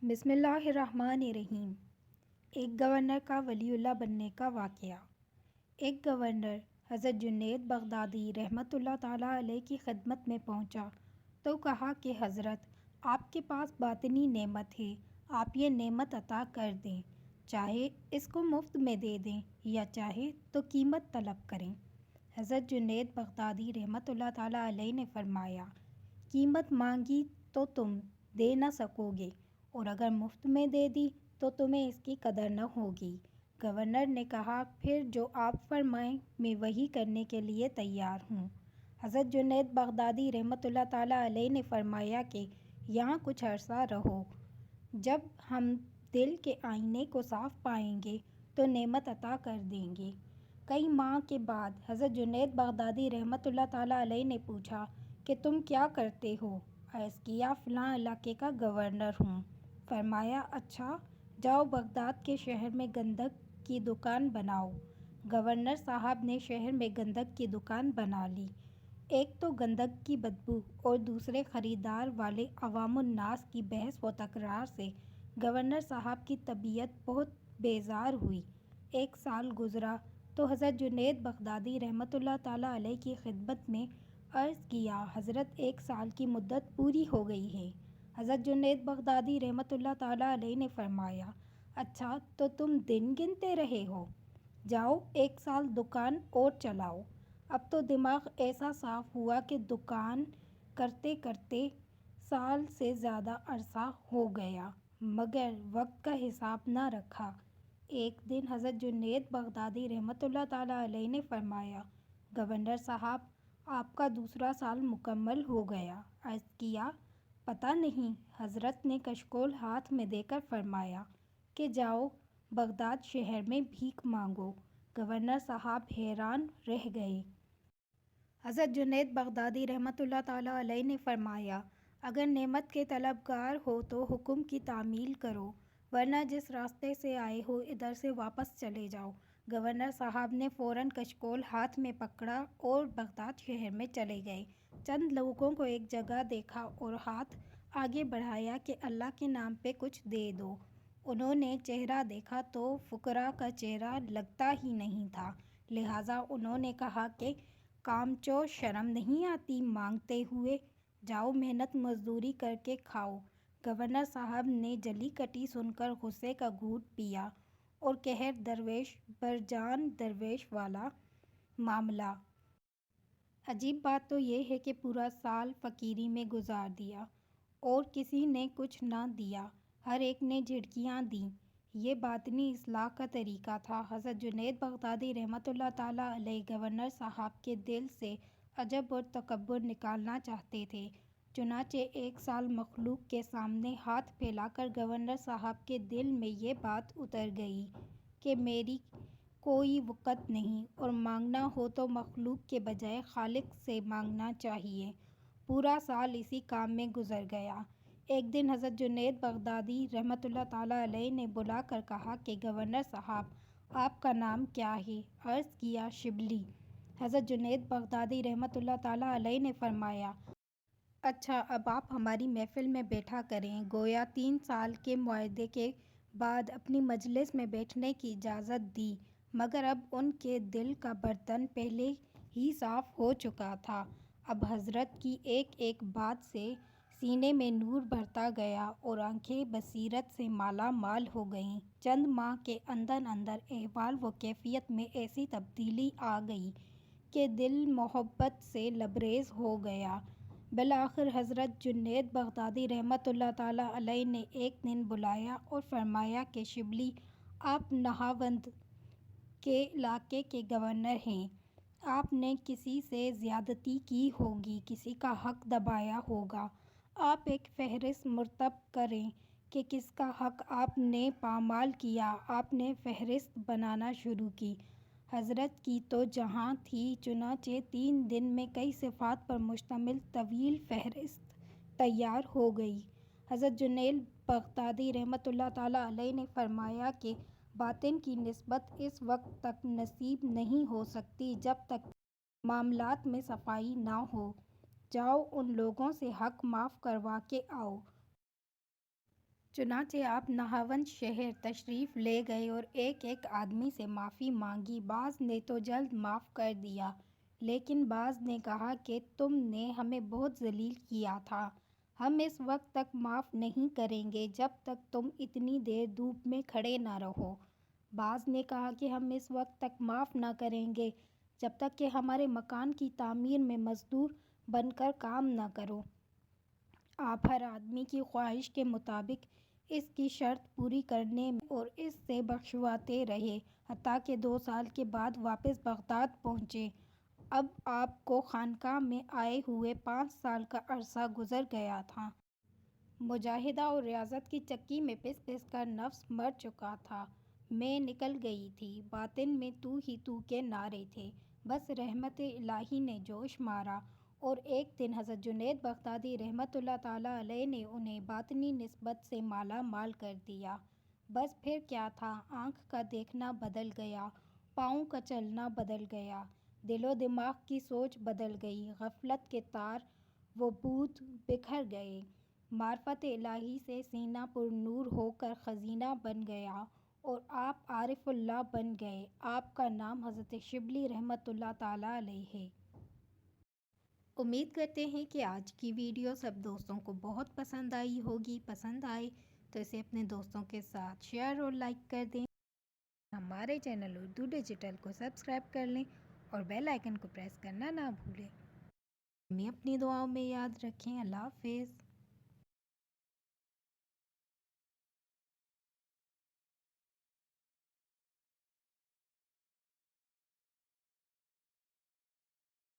بسم اللہ الرحمن الرحیم۔ ایک گورنر کا ولی اللہ بننے کا واقعہ۔ ایک گورنر حضرت جنید بغدادی رحمۃ اللہ تعالیٰ علیہ کی خدمت میں پہنچا تو کہا کہ حضرت، آپ کے پاس باطنی نعمت ہے، آپ یہ نعمت عطا کر دیں، چاہے اس کو مفت میں دے دیں یا چاہے تو قیمت طلب کریں۔ حضرت جنید بغدادی رحمۃ اللہ تعالیٰ علیہ نے فرمایا، قیمت مانگی تو تم دے نہ سکو گے، اور اگر مفت میں دے دی تو تمہیں اس کی قدر نہ ہوگی۔ گورنر نے کہا، پھر جو آپ فرمائیں میں وہی کرنے کے لیے تیار ہوں۔ حضرت جنید بغدادی رحمۃ اللہ تعالیٰ علیہ نے فرمایا کہ یہاں کچھ عرصہ رہو، جب ہم دل کے آئینے کو صاف پائیں گے تو نعمت عطا کر دیں گے۔ کئی ماہ کے بعد حضرت جنید بغدادی رحمۃ اللہ تعالیٰ علیہ نے پوچھا کہ تم کیا کرتے ہو؟ عرض کیا، فلاں علاقے کا گورنر ہوں۔ فرمایا، اچھا، جاؤ بغداد کے شہر میں گندھک کی دکان بناؤ۔ گورنر صاحب نے شہر میں گندھک کی دکان بنا لی۔ ایک تو گندھک کی بدبو اور دوسرے خریدار والے عوام الناس کی بحث و تکرار سے گورنر صاحب کی طبیعت بہت بیزار ہوئی۔ ایک سال گزرا تو حضرت جنید بغدادی رحمۃ اللہ تعالیٰ علیہ کی خدمت میں عرض کیا، حضرت، 1 سال کی مدت پوری ہو گئی ہے۔ حضرت جنید بغدادی رحمۃ اللہ تعالیٰ علیہ نے فرمایا، اچھا، تو تم دن گنتے رہے ہو؟ جاؤ 1 سال دکان اور چلاؤ۔ اب تو دماغ ایسا صاف ہوا کہ دکان کرتے کرتے سال سے زیادہ عرصہ ہو گیا، مگر وقت کا حساب نہ رکھا۔ ایک دن حضرت جنید بغدادی رحمۃ اللہ تعالیٰ علیہ نے فرمایا، گورنر صاحب، آپ کا 2 سال مکمل ہو گیا۔ عرض کیا، پتہ نہیں۔ حضرت نے کشکول ہاتھ میں دے کر فرمایا کہ جاؤ بغداد شہر میں بھیک مانگو۔ گورنر صاحب حیران رہ گئے۔ حضرت جنید بغدادی رحمۃ اللہ تعالیٰ علیہ نے فرمایا، اگر نعمت کے طلبگار ہو تو حکم کی تعمیل کرو، ورنہ جس راستے سے آئے ہو ادھر سے واپس چلے جاؤ۔ گورنر صاحب نے فوراً کشکول ہاتھ میں پکڑا اور بغداد شہر میں چلے گئے۔ چند لوگوں کو ایک جگہ دیکھا اور ہاتھ آگے بڑھایا کہ اللہ کے نام پہ کچھ دے دو۔ انہوں نے چہرہ دیکھا تو فقراء کا چہرہ لگتا ہی نہیں تھا، لہٰذا انہوں نے کہا کہ کامچو، شرم نہیں آتی مانگتے ہوئے؟ جاؤ محنت مزدوری کر کے کھاؤ۔ گورنر صاحب نے جلی کٹی سن کر غصے کا گھونٹ پیا اور قہر درویش برجان درویش والا معاملہ۔ عجیب بات تو یہ ہے کہ پورا سال فقیری میں گزار دیا اور کسی نے کچھ نہ دیا، ہر ایک نے جھٹکیاں دیں۔ یہ باطنی اصلاح کا طریقہ تھا۔ حضرت جنید بغدادی رحمۃ اللہ تعالیٰ علیہ گورنر صاحب کے دل سے عجب اور تکبر نکالنا چاہتے تھے، چنانچہ 1 سال مخلوق کے سامنے ہاتھ پھیلا کر گورنر صاحب کے دل میں یہ بات اتر گئی کہ میری کوئی وقت نہیں، اور مانگنا ہو تو مخلوق کے بجائے خالق سے مانگنا چاہیے۔ پورا سال اسی کام میں گزر گیا۔ ایک دن حضرت جنید بغدادی رحمۃ اللہ تعالیٰ علیہ نے بلا کر کہا کہ گورنر صاحب، آپ کا نام کیا ہے؟ عرض کیا، شبلی۔ حضرت جنید بغدادی رحمۃ اللہ تعالیٰ علیہ نے فرمایا، اچھا، اب آپ ہماری محفل میں بیٹھا کریں۔ گویا 3 سال کے معاہدے کے بعد اپنی مجلس میں بیٹھنے کی اجازت دی، مگر اب ان کے دل کا برتن پہلے ہی صاف ہو چکا تھا۔ اب حضرت کی ایک ایک بات سے سینے میں نور بڑھتا گیا اور آنکھیں بصیرت سے مالا مال ہو گئیں۔ چند ماہ کے اندر اندر احوال و کیفیت میں ایسی تبدیلی آ گئی کہ دل محبت سے لبریز ہو گیا۔ بالآخر حضرت جنید بغدادی رحمۃ اللہ تعالیٰ علیہ نے ایک دن بلایا اور فرمایا کہ شبلی، آپ نہاوند کے علاقے کے گورنر ہیں، آپ نے کسی سے زیادتی کی ہوگی، کسی کا حق دبایا ہوگا، آپ ایک فہرست مرتب کریں کہ کس کا حق آپ نے پامال کیا۔ آپ نے فہرست بنانا شروع کی۔ حضرت کی تو جہاں تھی، چنانچہ 3 دن میں کئی صفحات پر مشتمل طویل فہرست تیار ہو گئی۔ حضرت جنید بغدادی رحمۃ اللہ تعالیٰ علیہ نے فرمایا کہ باطن کی نسبت اس وقت تک نصیب نہیں ہو سکتی جب تک معاملات میں صفائی نہ ہو۔ جاؤ ان لوگوں سے حق معاف کروا کے آؤ۔ چنانچہ آپ نہاون شہر تشریف لے گئے اور ایک ایک آدمی سے معافی مانگی۔ بعض نے تو جلد معاف کر دیا، لیکن بعض نے کہا کہ تم نے ہمیں بہت ذلیل کیا تھا، ہم اس وقت تک معاف نہیں کریں گے جب تک تم اتنی دیر دھوپ میں کھڑے نہ رہو۔ بعض نے کہا کہ ہم اس وقت تک معاف نہ کریں گے جب تک کہ ہمارے مکان کی تعمیر میں مزدور بن کر کام نہ کرو۔ آپ ہر آدمی کی خواہش کے مطابق اس کی شرط پوری کرنے اور اس سے بخشواتے رہے، حتیٰ کہ 2 سال کے بعد واپس بغداد پہنچے۔ اب آپ کو خانقاہ میں آئے ہوئے 5 سال کا عرصہ گزر گیا تھا۔ مجاہدہ اور ریاضت کی چکی میں پس پس کر نفس مر چکا تھا، میں نکل گئی تھی، باطن میں تو ہی تو کے نعرے تھے۔ بس رحمت الہی نے جوش مارا اور ایک دن حضرت جنید بغدادی رحمۃ اللہ تعالیٰ علیہ نے انہیں باطنی نسبت سے مالا مال کر دیا۔ بس پھر کیا تھا، آنکھ کا دیکھنا بدل گیا، پاؤں کا چلنا بدل گیا، دل و دماغ کی سوچ بدل گئی، غفلت کے تار و بود بکھر گئے، معرفت الہی سے سینہ پر نور ہو کر خزینہ بن گیا اور آپ عارف اللہ بن گئے۔ آپ کا نام حضرت شبلی رحمۃ اللہ تعالیٰ علیہ ہے۔ امید کرتے ہیں کہ آج کی ویڈیو سب دوستوں کو بہت پسند آئی ہوگی۔ پسند آئے تو اسے اپنے دوستوں کے ساتھ شیئر اور لائک کر دیں۔ ہمارے چینل اردو ڈیجیٹل کو سبسکرائب کر لیں اور بیل آئیکن کو پریس کرنا نہ بھولیں۔ ہمیں اپنی دعاؤں میں یاد رکھیں۔ اللہ حافظ۔